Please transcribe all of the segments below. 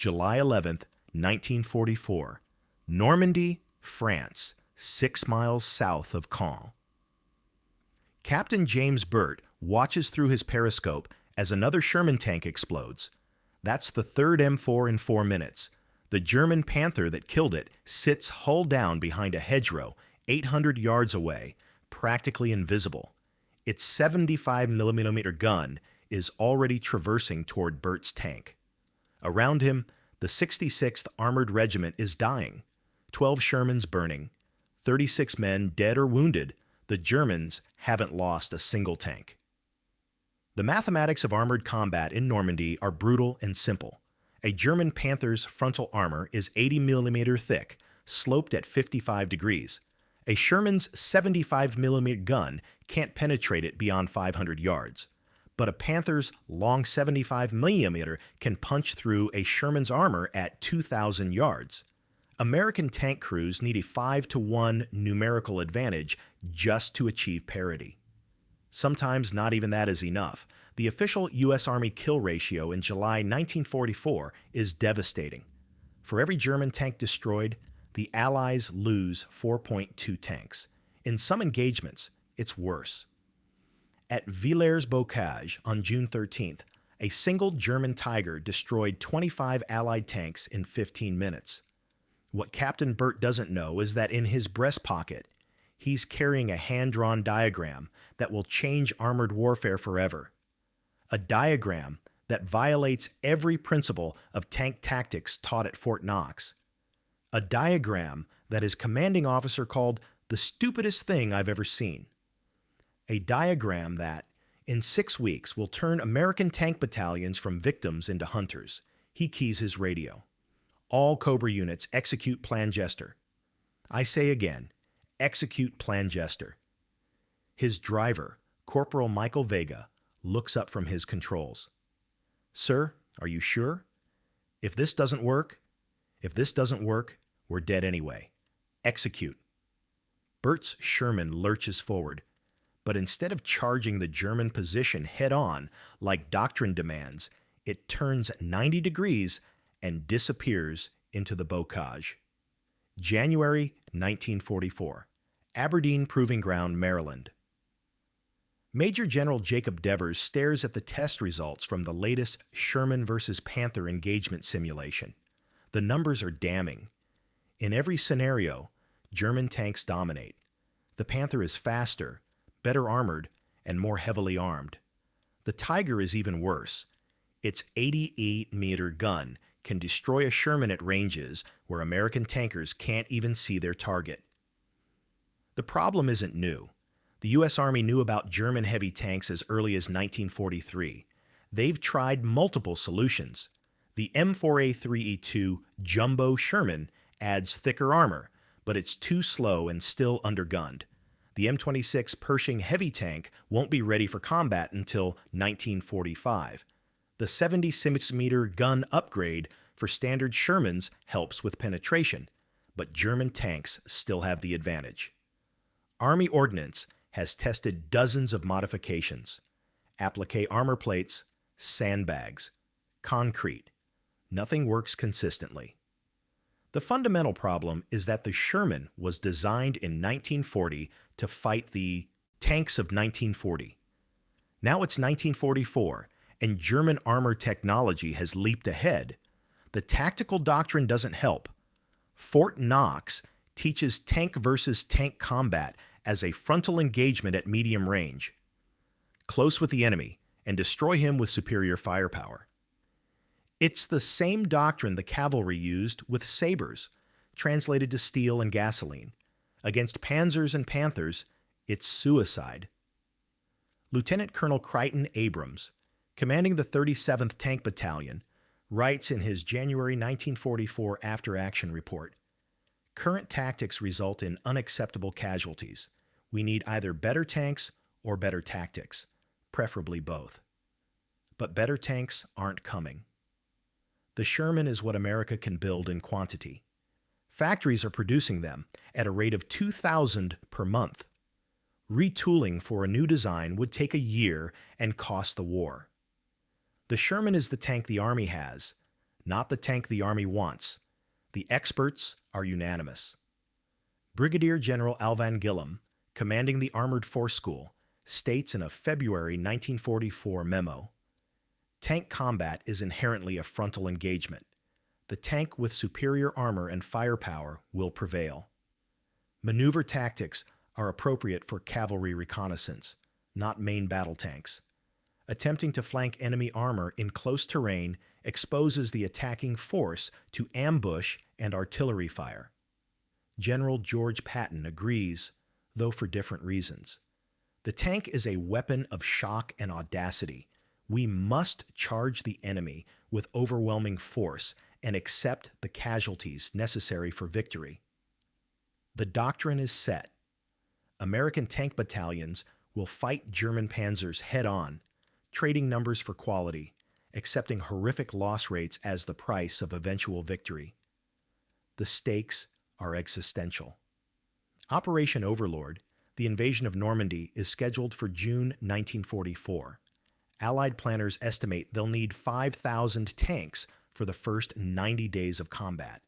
July 11th, 1944. Normandy, France, 6 miles south of Caen. Captain James Burt watches through his periscope as another Sherman tank explodes. That's the third M4 in 4 minutes. The German Panther that killed it sits hull down behind a hedgerow 800 yards away, practically invisible. Its 75mm gun is already traversing toward Burt's tank. Around him, the 66th Armored Regiment is dying. 12 Shermans burning. 36 men dead or wounded. The Germans haven't lost a single tank. The mathematics of armored combat in Normandy are brutal and simple. A German Panther's frontal armor is 80mm thick, sloped at 55 degrees. A Sherman's 75mm gun can't penetrate it beyond 500 yards. But a Panther's long 75mm can punch through a Sherman's armor at 2,000 yards. American tank crews need a 5-to-1 numerical advantage just to achieve parity. Sometimes not even that is enough. The official U.S. Army kill ratio in July 1944 is devastating. For every German tank destroyed, the Allies lose 4.2 tanks. In some engagements, it's worse. At Villers-Bocage on June 13th, a single German Tiger destroyed 25 Allied tanks in 15 minutes. What Captain Burt doesn't know is that in his breast pocket, he's carrying a hand-drawn diagram that will change armored warfare forever. A diagram that violates every principle of tank tactics taught at Fort Knox. A diagram that his commanding officer called the stupidest thing I've ever seen. A diagram that, in 6 weeks, will turn American tank battalions from victims into hunters. He keys his radio. All Cobra units execute Plan Jester. I say again, execute Plan Jester. His driver, Corporal Michael Vega, looks up from his controls. Sir, are you sure? If this doesn't work, we're dead anyway. Execute. Burt's Sherman lurches forward, but instead of charging the German position head-on like doctrine demands, it turns 90 degrees and disappears into the bocage. January 1944. Aberdeen Proving Ground, Maryland. Major General Jacob Devers stares at the test results from the latest Sherman versus Panther engagement simulation. The numbers are damning. In every scenario, German tanks dominate. The Panther is faster, better armored, and more heavily armed. The Tiger is even worse. Its 88-meter gun can destroy a Sherman at ranges where American tankers can't even see their target. The problem isn't new. The U.S. Army knew about German heavy tanks as early as 1943. They've tried multiple solutions. The M4A3E2 Jumbo Sherman adds thicker armor, but it's too slow and still undergunned. The M26 Pershing heavy tank won't be ready for combat until 1945. The 76-meter gun upgrade for standard Shermans helps with penetration, but German tanks still have the advantage. Army Ordnance has tested dozens of modifications. Applique armor plates, sandbags, concrete. Nothing works consistently. The fundamental problem is that the Sherman was designed in 1940 to fight the tanks of 1940. Now it's 1944, and German armor technology has leaped ahead. The tactical doctrine doesn't help. Fort Knox teaches tank versus tank combat as a frontal engagement at medium range. Close with the enemy and destroy him with superior firepower. It's the same doctrine the cavalry used with sabers, translated to steel and gasoline. Against panzers and panthers, it's suicide. Lieutenant Colonel Crichton Abrams, commanding the 37th Tank Battalion, writes in his January 1944 after-action report, "Current tactics result in unacceptable casualties. We need either better tanks or better tactics, preferably both. But better tanks aren't coming. The Sherman is what America can build in quantity. Factories are producing them at a rate of 2,000 per month. Retooling for a new design would take a year and cost the war. The Sherman is the tank the Army has, not the tank the Army wants. The experts are unanimous. Brigadier General Alvan Gillem, commanding the Armored Force School, states in a February 1944 memo, "Tank combat is inherently a frontal engagement. The tank with superior armor and firepower will prevail. Maneuver tactics are appropriate for cavalry reconnaissance, not main battle tanks. Attempting to flank enemy armor in close terrain exposes the attacking force to ambush and artillery fire." General George Patton agrees, though for different reasons. The tank is a weapon of shock and audacity. We must charge the enemy with overwhelming force and accept the casualties necessary for victory. The doctrine is set. American tank battalions will fight German panzers head-on, trading numbers for quality, accepting horrific loss rates as the price of eventual victory. The stakes are existential. Operation Overlord, the invasion of Normandy, is scheduled for June 1944. Allied planners estimate they'll need 5,000 tanks for the first 90 days of combat.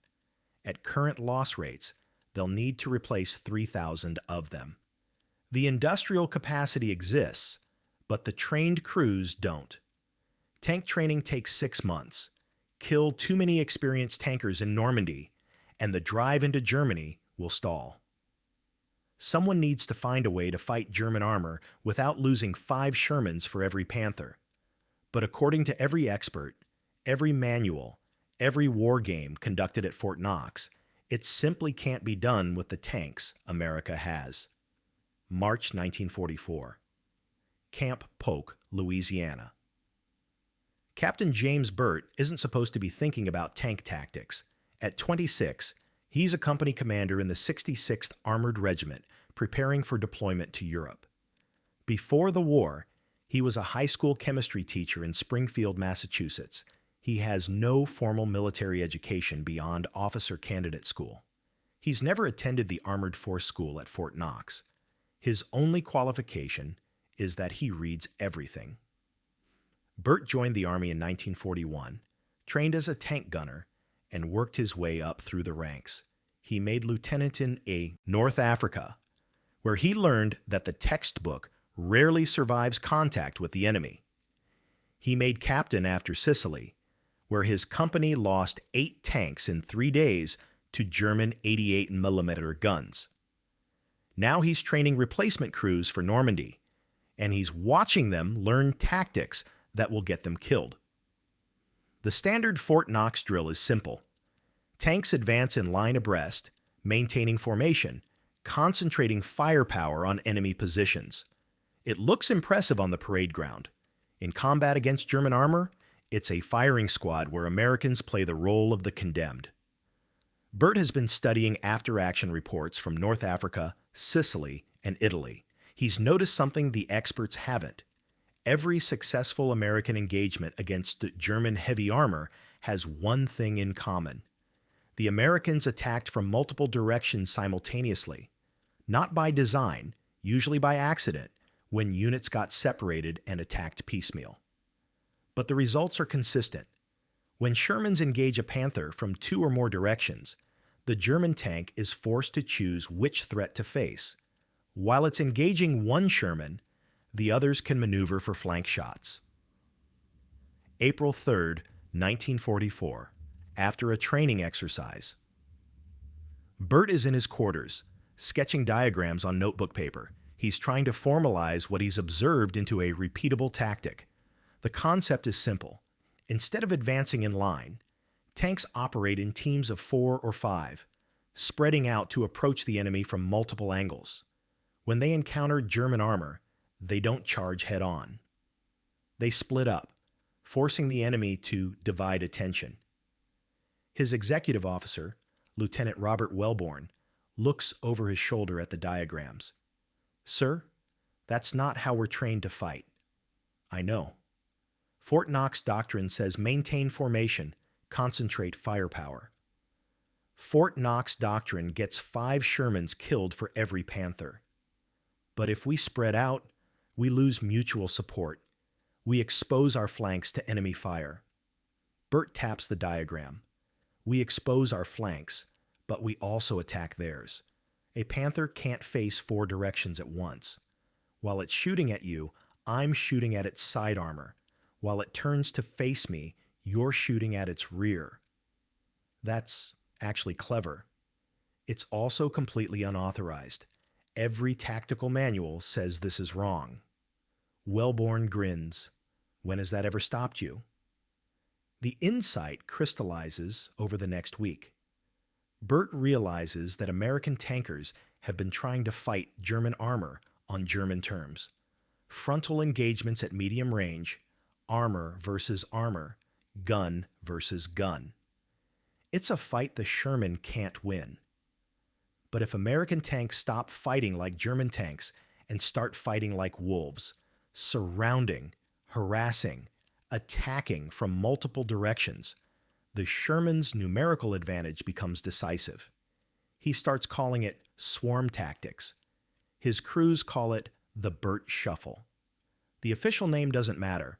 At current loss rates, they'll need to replace 3,000 of them. The industrial capacity exists, but the trained crews don't. Tank training takes 6 months. Kill too many experienced tankers in Normandy, and the drive into Germany will stall. Someone needs to find a way to fight German armor without losing 5 Shermans for every Panther. But according to every expert, every manual, every war game conducted at Fort Knox, it simply can't be done with the tanks America has. March 1944. Camp Polk, Louisiana. Captain James Burt isn't supposed to be thinking about tank tactics. At 26, he's a company commander in the 66th Armored Regiment, preparing for deployment to Europe. Before the war, he was a high school chemistry teacher in Springfield, Massachusetts. He has no formal military education beyond officer candidate school. He's never attended the Armored Force School at Fort Knox. His only qualification is that he reads everything. Burt joined the Army in 1941, trained as a tank gunner, and worked his way up through the ranks. He made lieutenant in North Africa, where he learned that the textbook rarely survives contact with the enemy. He made captain after Sicily, where his company lost 8 tanks in 3 days to German 88mm guns. Now he's training replacement crews for Normandy, and he's watching them learn tactics that will get them killed. The standard Fort Knox drill is simple. Tanks advance in line abreast, maintaining formation, concentrating firepower on enemy positions. It looks impressive on the parade ground. In combat against German armor, it's a firing squad where Americans play the role of the condemned. Burt has been studying after-action reports from North Africa, Sicily, and Italy. He's noticed something the experts haven't. Every successful American engagement against German heavy armor has one thing in common. The Americans attacked from multiple directions simultaneously, not by design, usually by accident, when units got separated and attacked piecemeal. But the results are consistent. When Shermans engage a Panther from 2 or more directions, the German tank is forced to choose which threat to face. While it's engaging one Sherman, the others can maneuver for flank shots. April 3, 1944, after a training exercise. Burt is in his quarters, sketching diagrams on notebook paper. He's trying to formalize what he's observed into a repeatable tactic. The concept is simple. Instead of advancing in line, tanks operate in teams of 4 or 5, spreading out to approach the enemy from multiple angles. When they encounter German armor, they don't charge head-on. They split up, forcing the enemy to divide attention. His executive officer, Lieutenant Robert Wellborn, looks over his shoulder at the diagrams. "Sir, that's not how we're trained to fight." "I know. Fort Knox doctrine says maintain formation, concentrate firepower." Fort Knox doctrine gets 5 Shermans killed for every Panther. But if we spread out, we lose mutual support. We expose our flanks to enemy fire. Burt taps the diagram. We expose our flanks, but we also attack theirs. A panther can't face 4 directions at once. While it's shooting at you, I'm shooting at its side armor. While it turns to face me, you're shooting at its rear. That's actually clever. It's also completely unauthorized. Every tactical manual says this is wrong. Wellborn grins. When has that ever stopped you? The insight crystallizes over the next week. Burt realizes that American tankers have been trying to fight German armor on German terms. Frontal engagements at medium range, armor versus armor, gun versus gun. It's a fight the Sherman can't win. But if American tanks stop fighting like German tanks and start fighting like wolves, surrounding, harassing, attacking from multiple directions, the Sherman's numerical advantage becomes decisive. He starts calling it swarm tactics. His crews call it the Burt Shuffle. The official name doesn't matter.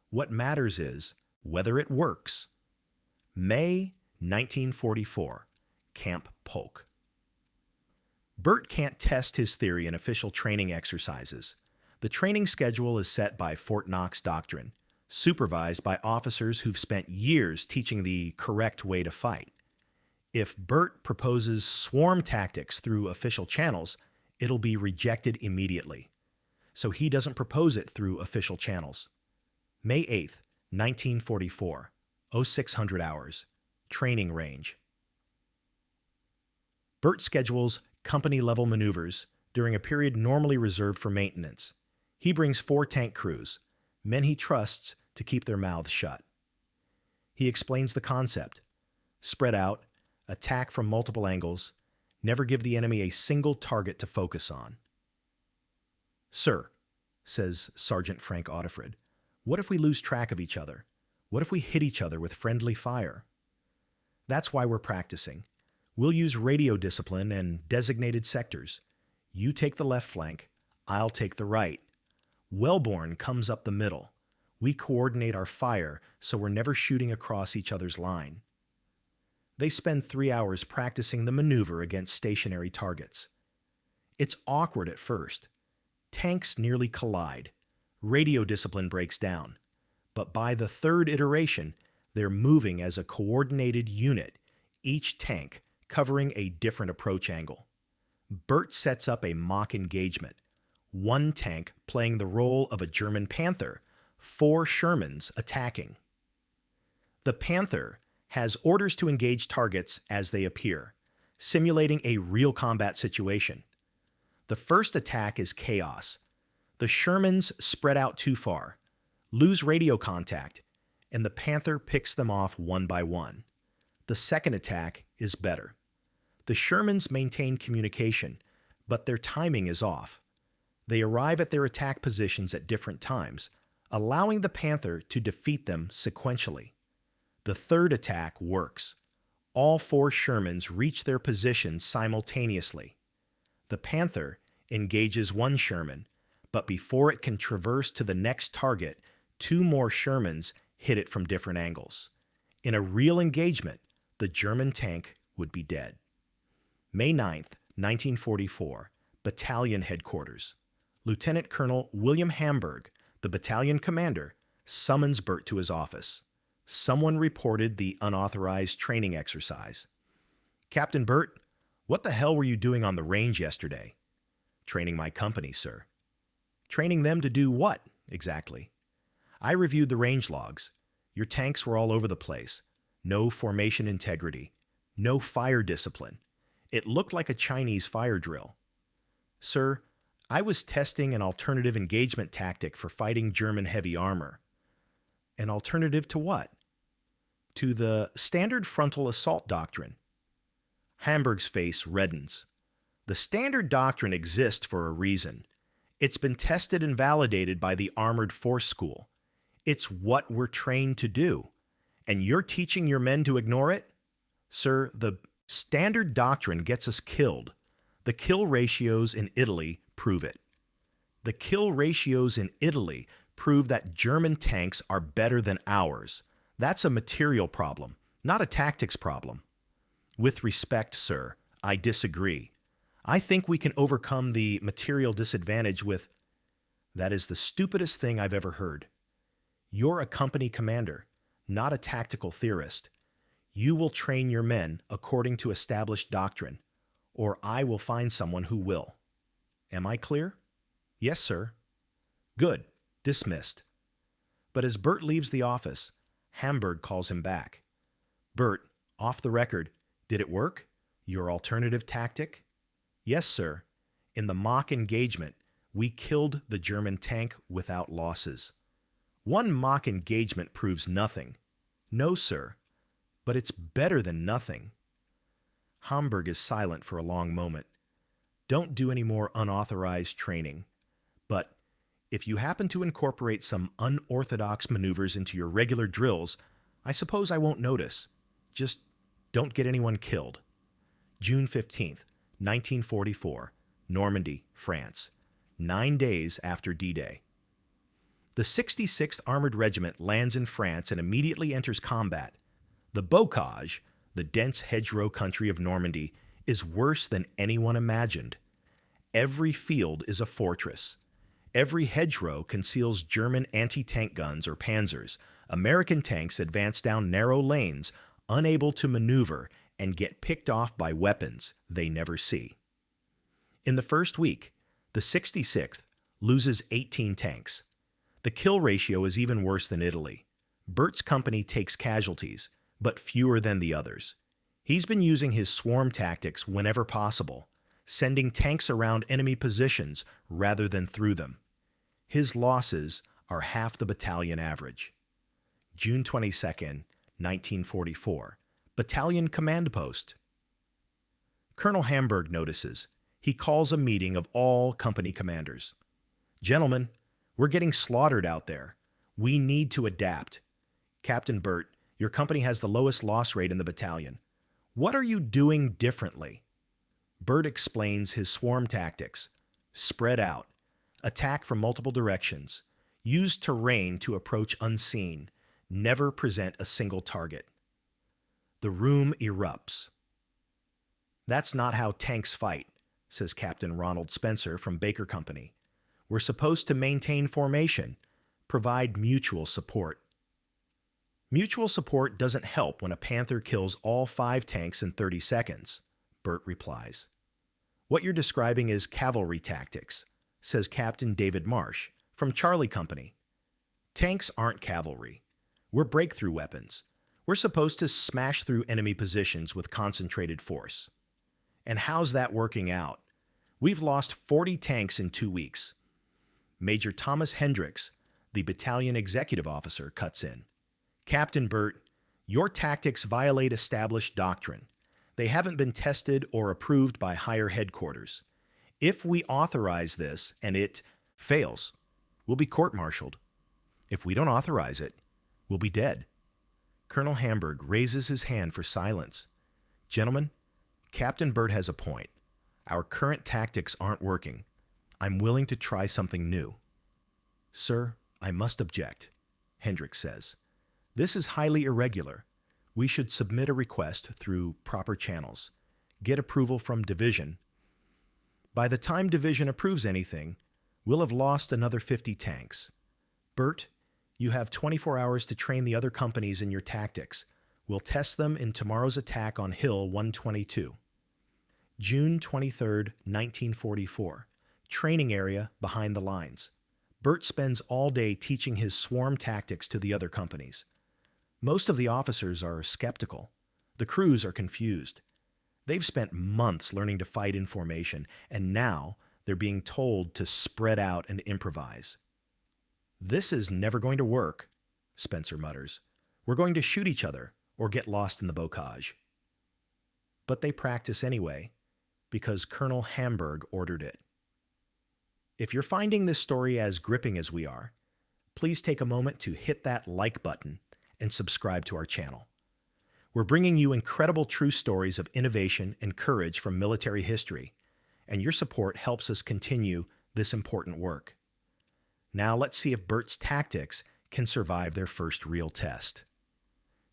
What matters is whether it works. May 1944, Camp Polk. Burt can't test his theory in official training exercises. The training schedule is set by Fort Knox doctrine, supervised by officers who've spent years teaching the correct way to fight. If Burt proposes swarm tactics through official channels, it'll be rejected immediately. So he doesn't propose it through official channels. May 8th, 1944, 0600 hours, training range. Burt schedules company-level maneuvers during a period normally reserved for maintenance. He brings 4 tank crews, men he trusts to keep their mouths shut. He explains the concept. Spread out, attack from multiple angles, never give the enemy a single target to focus on. Sir, says Sergeant Frank Audifred, what if we lose track of each other? What if we hit each other with friendly fire? That's why we're practicing. We'll use radio discipline and designated sectors. You take the left flank, I'll take the right. Wellborn comes up the middle. We coordinate our fire so we're never shooting across each other's line. They spend 3 hours practicing the maneuver against stationary targets. It's awkward at first. Tanks nearly collide. Radio discipline breaks down. But by the 3rd iteration, they're moving as a coordinated unit, each tank covering a different approach angle. Burt sets up a mock engagement. 1 tank playing the role of a German Panther, 4 Shermans attacking. The Panther has orders to engage targets as they appear, simulating a real combat situation. The first attack is chaos. The Shermans spread out too far, lose radio contact, and the Panther picks them off one by one. The second attack is better. The Shermans maintain communication, but their timing is off. They arrive at their attack positions at different times, allowing the Panther to defeat them sequentially. The third attack works. All 4 Shermans reach their positions simultaneously. The Panther engages 1 Sherman, but before it can traverse to the next target, 2 more Shermans hit it from different angles. In a real engagement, the German tank would be dead. May 9th, 1944, Battalion Headquarters. Lieutenant Colonel William Hamburg, the battalion commander, summons Burt to his office. Someone reported the unauthorized training exercise. Captain Burt, what the hell were you doing on the range yesterday? Training my company, sir. Training them to do what, exactly? I reviewed the range logs. Your tanks were all over the place. No formation integrity. No fire discipline. It looked like a Chinese fire drill. Sir, I was testing an alternative engagement tactic for fighting German heavy armor. An alternative to what? To the standard frontal assault doctrine. Hamburg's face reddens. The standard doctrine exists for a reason. It's been tested and validated by the Armored Force School. It's what we're trained to do. And you're teaching your men to ignore it? Sir, the standard doctrine gets us killed. The kill ratios in Italy prove it. The kill ratios in Italy prove that German tanks are better than ours. That's a material problem, not a tactics problem. With respect, sir, I disagree. I think we can overcome the material disadvantage with... That is the stupidest thing I've ever heard. You're a company commander, not a tactical theorist. You will train your men according to established doctrine, or I will find someone who will. Am I clear? Yes, sir. Good. Dismissed. But as Burt leaves the office, Hamburg calls him back. Burt, off the record, did it work? Your alternative tactic? Yes, sir. In the mock engagement, we killed the German tank without losses. One mock engagement proves nothing. No, sir. But it's better than nothing. Hamburg is silent for a long moment. Don't do any more unauthorized training. But if you happen to incorporate some unorthodox maneuvers into your regular drills, I suppose I won't notice. Just don't get anyone killed. June 15th, 1944, Normandy, France. 9 days after D-Day. The 66th Armored Regiment lands in France and immediately enters combat. The bocage, the dense hedgerow country of Normandy, is worse than anyone imagined. Every field is a fortress. Every hedgerow conceals German anti-tank guns or panzers. American tanks advance down narrow lanes, unable to maneuver, and get picked off by weapons they never see. In the first week, the 66th loses 18 tanks. The kill ratio is even worse than Italy. Burt's company takes casualties, but fewer than the others. He's been using his swarm tactics whenever possible, sending tanks around enemy positions rather than through them. His losses are half the battalion average. June 22nd, 1944. Battalion Command Post. Colonel Hamburg notices. He calls a meeting of all company commanders. Gentlemen, we're getting slaughtered out there. We need to adapt. Captain Burt, your company has the lowest loss rate in the battalion. What are you doing differently? Burt explains his swarm tactics. Spread out. Attack from multiple directions. Use terrain to approach unseen. Never present a single target. The room erupts. That's not how tanks fight, says Captain Ronald Spencer from Baker Company. We're supposed to maintain formation, provide mutual support. Mutual support doesn't help when a Panther kills all 5 tanks in 30 seconds, Burt replies. What you're describing is cavalry tactics, says Captain David Marsh from Charlie Company. Tanks aren't cavalry. We're breakthrough weapons. We're supposed to smash through enemy positions with concentrated force. And how's that working out? We've lost 40 tanks in 2 weeks. Major Thomas Hendricks, the battalion executive officer, cuts in. Captain Burt, your tactics violate established doctrine. They haven't been tested or approved by higher headquarters. If we authorize this and it fails, we'll be court-martialed. If we don't authorize it, we'll be dead. Colonel Hamburg raises his hand for silence. Gentlemen, Captain Burt has a point. Our current tactics aren't working. I'm willing to try something new. Sir, I must object, Hendricks says. This is highly irregular. We should submit a request through proper channels. Get approval from Division. By the time Division approves anything, we'll have lost another 50 tanks. Burt, you have 24 hours to train the other companies in your tactics. We'll test them in tomorrow's attack on Hill 122. June 23, 1944. Training area behind the lines. Burt spends all day teaching his swarm tactics to the other companies. Most of the officers are skeptical. The crews are confused. They've spent months learning to fight in formation, and now they're being told to spread out and improvise. This is never going to work, Spencer mutters. We're going to shoot each other or get lost in the bocage. But they practice anyway, because Colonel Hamburg ordered it. If you're finding this story as gripping as we are, please take a moment to hit that like button and subscribe to our channel. We're bringing you incredible true stories of innovation and courage from military history, and your support helps us continue this important work. Now let's see if Burt's tactics can survive their first real test.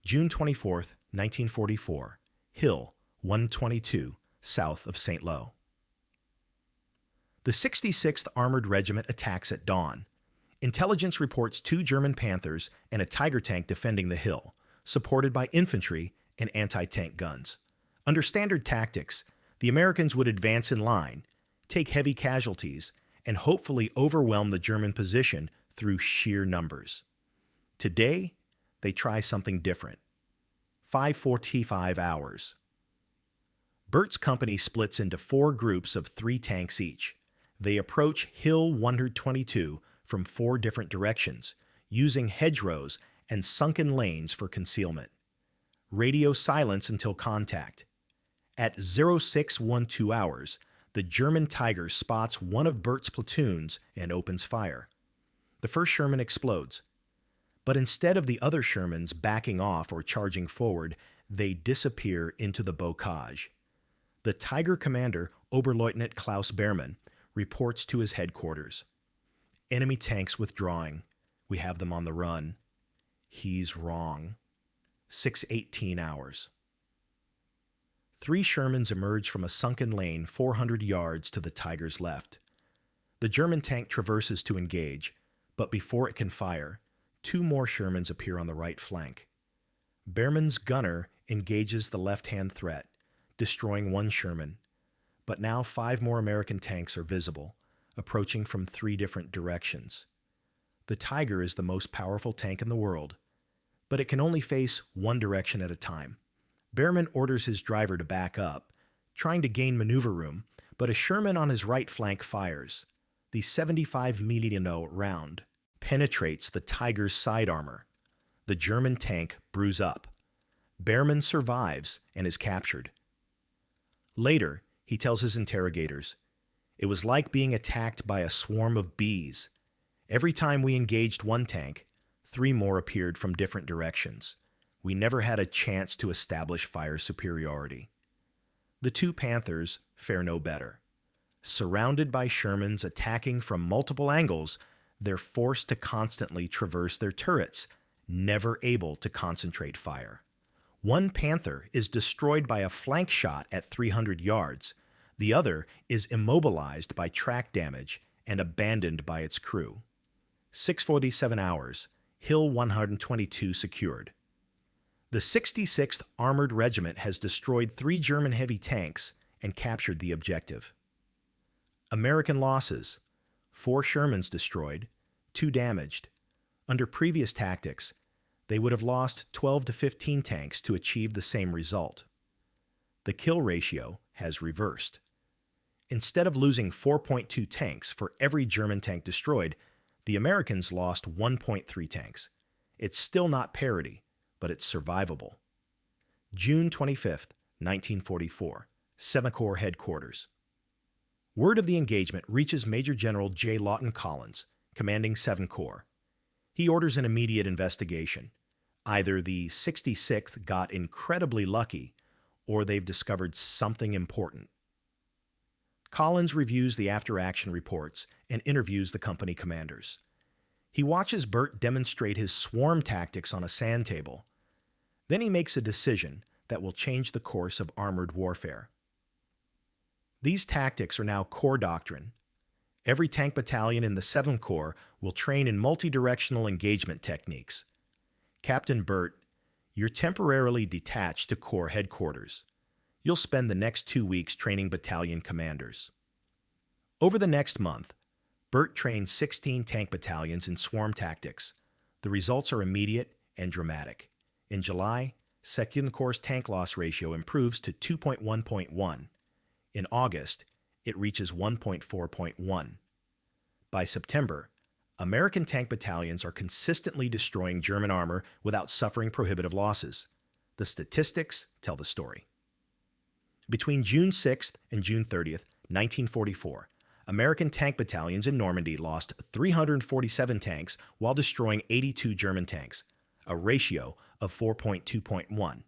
June 24, 1944, Hill 122, south of St. Lo. The 66th Armored Regiment attacks at dawn. Intelligence reports 2 German Panthers and a Tiger tank defending the hill, supported by infantry and anti-tank guns. Under standard tactics, the Americans would advance in line, take heavy casualties, and hopefully overwhelm the German position through sheer numbers. Today, they try something different. 5:45 hours. Burt's company splits into 4 groups of 3 tanks each. They approach Hill 122 from 4 different directions, using hedgerows and sunken lanes for concealment. Radio silence until contact. At 0612 hours, the German Tiger spots one of Burt's platoons and opens fire. The first Sherman explodes. But instead of the other Shermans backing off or charging forward, they disappear into the bocage. The Tiger commander, Oberleutnant Klaus Behrmann, reports to his headquarters. Enemy tanks withdrawing. We have them on the run. He's wrong. 6:18 hours. 3 Shermans emerge from a sunken lane 400 yards to the Tiger's left. The German tank traverses to engage, but before it can fire, 2 more Shermans appear on the right flank. Behrmann's gunner engages the left-hand threat, destroying 1 Sherman, but now 5 more American tanks are visible, approaching from 3 different directions. The Tiger is the most powerful tank in the world, but it can only face one direction at a time. Behrmann orders his driver to back up, trying to gain maneuver room, but a Sherman on his right flank fires. The 75 mm round penetrates the Tiger's side armor. The German tank brews up. Behrmann survives and is captured. Later, he tells his interrogators, "It was like being attacked by a swarm of bees. Every time we engaged one tank, 3 more appeared from different directions. We never had a chance to establish fire superiority." The 2 Panthers fare no better. Surrounded by Shermans attacking from multiple angles, they're forced to constantly traverse their turrets, never able to concentrate fire. 1 Panther is destroyed by a flank shot at 300 yards. The other is immobilized by track damage and abandoned by its crew. 6:47 hours, Hill 122 secured. The 66th Armored Regiment has destroyed 3 German heavy tanks and captured the objective. American losses: 4 Shermans destroyed, 2 damaged. Under previous tactics, they would have lost 12 to 15 tanks to achieve the same result. The kill ratio has reversed. Instead of losing 4.2 tanks for every German tank destroyed, the Americans lost 1.3 tanks. It's still not parity, but it's survivable. June 25, 1944, 7th Corps Headquarters. Word of the engagement reaches Major General J. Lawton Collins, commanding 7th Corps. He orders an immediate investigation. Either the 66th got incredibly lucky, or they've discovered something important. Collins reviews the after-action reports and interviews the company commanders. He watches Burt demonstrate his swarm tactics on a sand table. Then he makes a decision that will change the course of armored warfare. These tactics are now Corps doctrine. Every tank battalion in the 7th Corps will train in multi-directional engagement techniques. Captain Burt, you're temporarily detached to Corps headquarters. You'll spend the next 2 weeks training battalion commanders. Over the next month, Burt trains 16 tank battalions in swarm tactics. The results are immediate and dramatic. In July, 2nd Corps' tank loss ratio improves to 2.1.1. In August, it reaches 1.4.1. By September, American tank battalions are consistently destroying German armor without suffering prohibitive losses. The statistics tell the story. Between June 6th and June 30th, 1944, American tank battalions in Normandy lost 347 tanks while destroying 82 German tanks, a ratio of 4.2.1.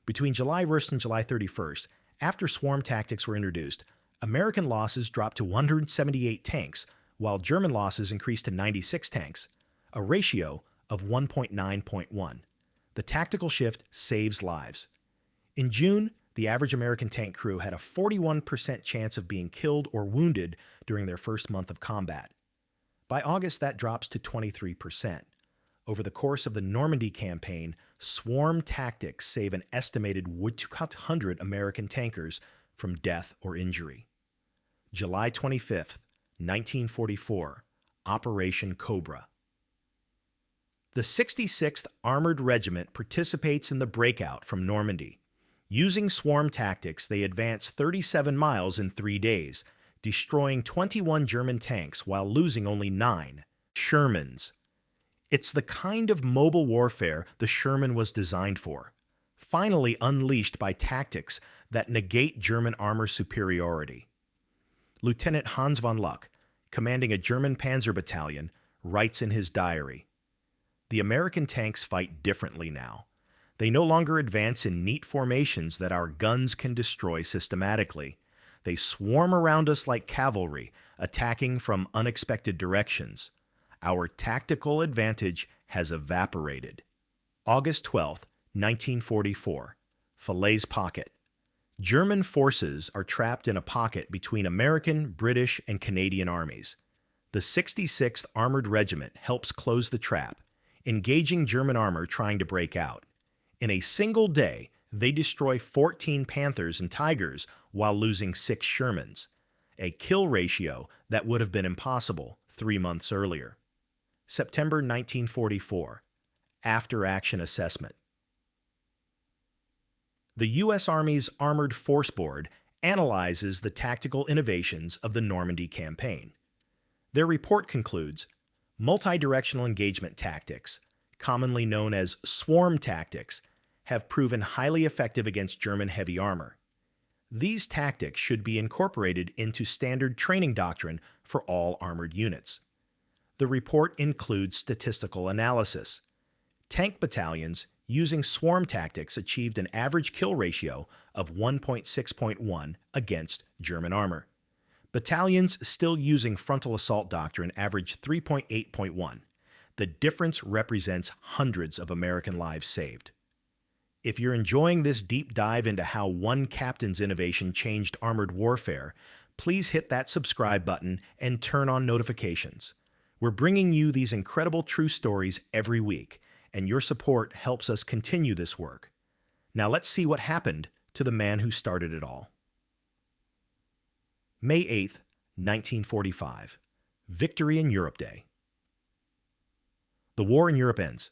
Between July 1st and July 31st, after swarm tactics were introduced, American losses dropped to 178 tanks, while German losses increased to 96 tanks, a ratio of 1.9.1. The tactical shift saves lives. In June, the average American tank crew had a 41% chance of being killed or wounded during their first month of combat. By August, that drops to 23%. Over the course of the Normandy campaign, swarm tactics save an estimated 200 American tankers from death or injury. July 25th, 1944, Operation Cobra. The 66th Armored Regiment participates in the breakout from Normandy. Using swarm tactics, they advance 37 miles in 3 days, destroying 21 German tanks while losing only 9 Shermans. It's the kind of mobile warfare the Sherman was designed for, finally unleashed by tactics that negate German armor superiority. Lieutenant Hans von Luck, commanding a German panzer battalion, writes in his diary, "The American tanks fight differently now. They no longer advance in neat formations that our guns can destroy systematically. They swarm around us like cavalry, attacking from unexpected directions. Our tactical advantage has evaporated." August 12, 1944, Falaise Pocket. German forces are trapped in a pocket between American, British, and Canadian armies. The 66th Armored Regiment helps close the trap, engaging German armor trying to break out. In a single day, they destroy 14 Panthers and Tigers while losing 6 Shermans, a kill ratio that would have been impossible 3 months earlier. September 1944, After-Action Assessment. The U.S. Army's Armored Force Board analyzes the tactical innovations of the Normandy campaign. Their report concludes, multi-directional engagement tactics, commonly known as swarm tactics, have proven highly effective against German heavy armor. These tactics should be incorporated into standard training doctrine for all armored units. The report includes statistical analysis. Tank battalions using swarm tactics achieved an average kill ratio of 1.6.1 against German armor. Battalions still using frontal assault doctrine averaged 3.8.1. The difference represents hundreds of American lives saved. If you're enjoying this deep dive into how one captain's innovation changed armored warfare, please hit that subscribe button and turn on notifications. We're bringing you these incredible true stories every week, and your support helps us continue this work. Now let's see what happened to the man who started it all. May 8th, 1945, Victory in Europe Day. The war in Europe ends.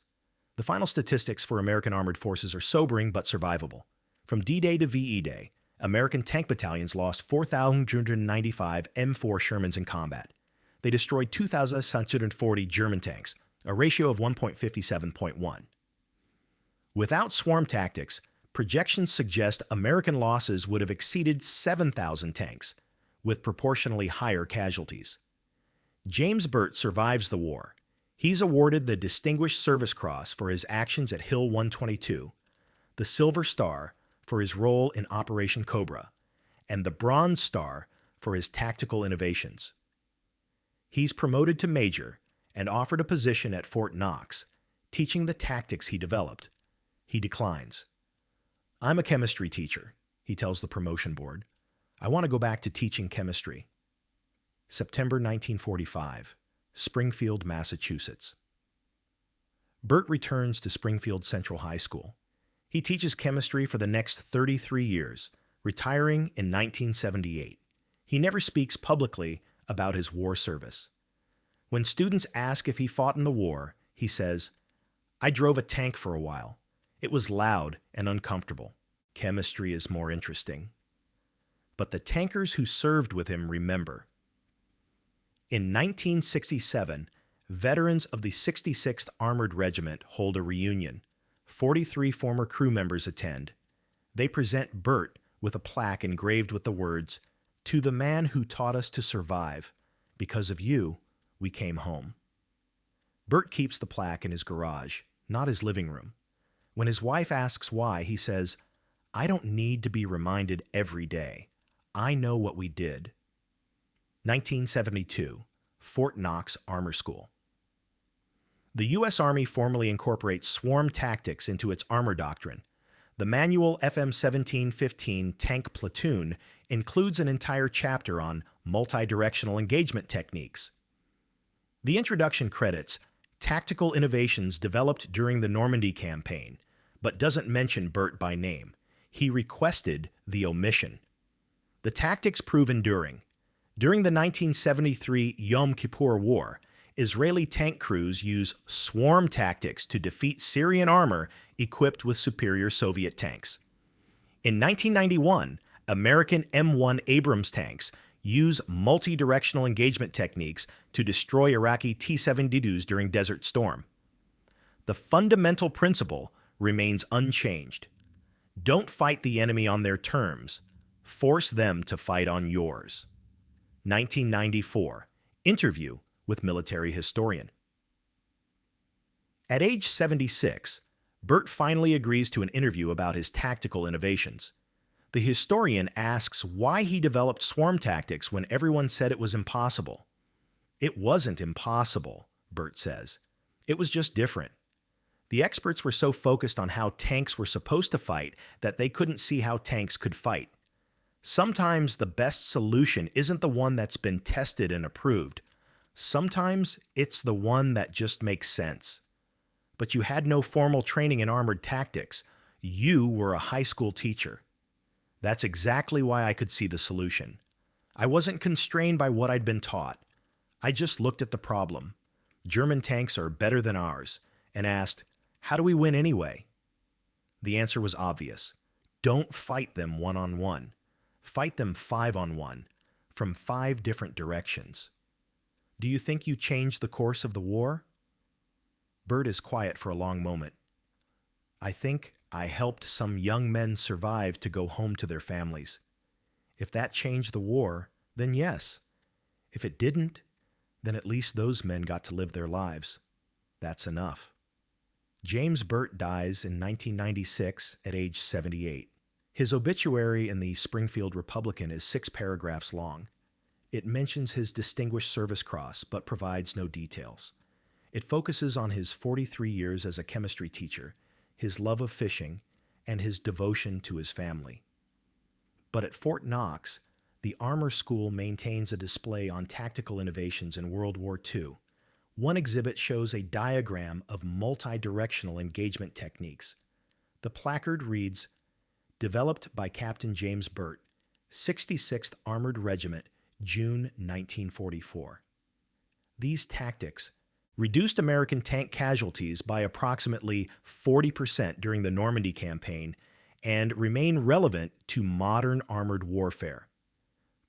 The final statistics for American armored forces are sobering but survivable. From D-Day to VE Day, American tank battalions lost 4,295 M4 Shermans in combat. They destroyed 2,640 German tanks, a ratio of 1.57.1. Without swarm tactics, projections suggest American losses would have exceeded 7,000 tanks, with proportionally higher casualties. James Burt survives the war. He's awarded the Distinguished Service Cross for his actions at Hill 122, the Silver Star for his role in Operation Cobra, and the Bronze Star for his tactical innovations. He's promoted to major and offered a position at Fort Knox, teaching the tactics he developed. He declines. "I'm a chemistry teacher," he tells the promotion board. "I want to go back to teaching chemistry." September 1945, Springfield, Massachusetts. Burt returns to Springfield Central High School. He teaches chemistry for the next 33 years, retiring in 1978. He never speaks publicly about his war service. When students ask if he fought in the war, he says, "I drove a tank for a while. It was loud and uncomfortable. Chemistry is more interesting." But the tankers who served with him remember. In 1967, veterans of the 66th Armored Regiment hold a reunion. 43 former crew members attend. They present Burt with a plaque engraved with the words, "To the man who taught us to survive. Because of you, we came home." Burt keeps the plaque in his garage, not his living room. When his wife asks why, he says, "I don't need to be reminded every day. I know what we did." 1972, Fort Knox Armor School. The U.S. Army formally incorporates swarm tactics into its armor doctrine. The manual FM 1715 Tank Platoon includes an entire chapter on multi-directional engagement techniques. The introduction credits tactical innovations developed during the Normandy campaign, but doesn't mention Burt by name. He requested the omission. The tactics prove enduring. During the 1973 Yom Kippur War, Israeli tank crews use swarm tactics to defeat Syrian armor equipped with superior Soviet tanks. In 1991, American M1 Abrams tanks use multi-directional engagement techniques to destroy Iraqi T-72s during Desert Storm. The fundamental principle remains unchanged. Don't fight the enemy on their terms. Force them to fight on yours. 1994. Interview with military historian. At age 76, Burt finally agrees to an interview about his tactical innovations. The historian asks why he developed swarm tactics when everyone said it was impossible. It wasn't impossible, Burt says. It was just different. The experts were so focused on how tanks were supposed to fight that they couldn't see how tanks could fight. Sometimes the best solution isn't the one that's been tested and approved. Sometimes it's the one that just makes sense. But you had no formal training in armored tactics. You were a high school teacher. That's exactly why I could see the solution. I wasn't constrained by what I'd been taught. I just looked at the problem. German tanks are better than ours, and asked, how do we win anyway? The answer was obvious. Don't fight them one-on-one. Fight them 5-on-1, from 5 different directions. Do you think you changed the course of the war? Burt is quiet for a long moment. I think I helped some young men survive to go home to their families. If that changed the war, then yes. If it didn't, then at least those men got to live their lives. That's enough. James Burt dies in 1996 at age 78. His obituary in the Springfield Republican is 6 paragraphs long. It mentions his Distinguished Service Cross, but provides no details. It focuses on his 43 years as a chemistry teacher, his love of fishing, and his devotion to his family. But at Fort Knox, the Armor School maintains a display on tactical innovations in World War II. One exhibit shows a diagram of multi-directional engagement techniques. The placard reads, "Developed by Captain James Burt, 66th Armored Regiment, June 1944. These tactics reduced American tank casualties by approximately 40% during the Normandy campaign and remain relevant to modern armored warfare."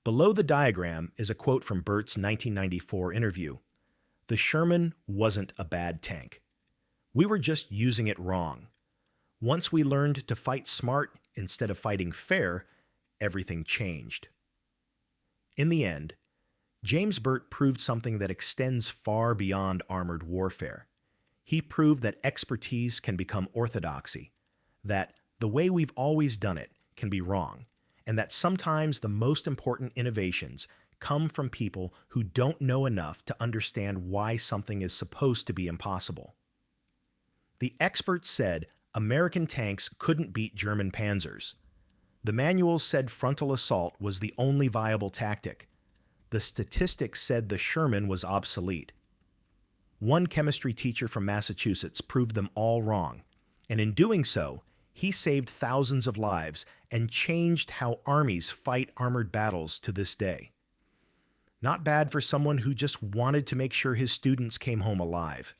Below the diagram is a quote from Burt's 1994 interview. "The Sherman wasn't a bad tank. We were just using it wrong. Once we learned to fight smart instead of fighting fair, everything changed." In the end, James Burt proved something that extends far beyond armored warfare. He proved that expertise can become orthodoxy, that the way we've always done it can be wrong, and that sometimes the most important innovations come from people who don't know enough to understand why something is supposed to be impossible. The experts said American tanks couldn't beat German Panzers. The manuals said frontal assault was the only viable tactic. The statistics said the Sherman was obsolete. One chemistry teacher from Massachusetts proved them all wrong, and in doing so, he saved thousands of lives and changed how armies fight armored battles to this day. Not bad for someone who just wanted to make sure his students came home alive.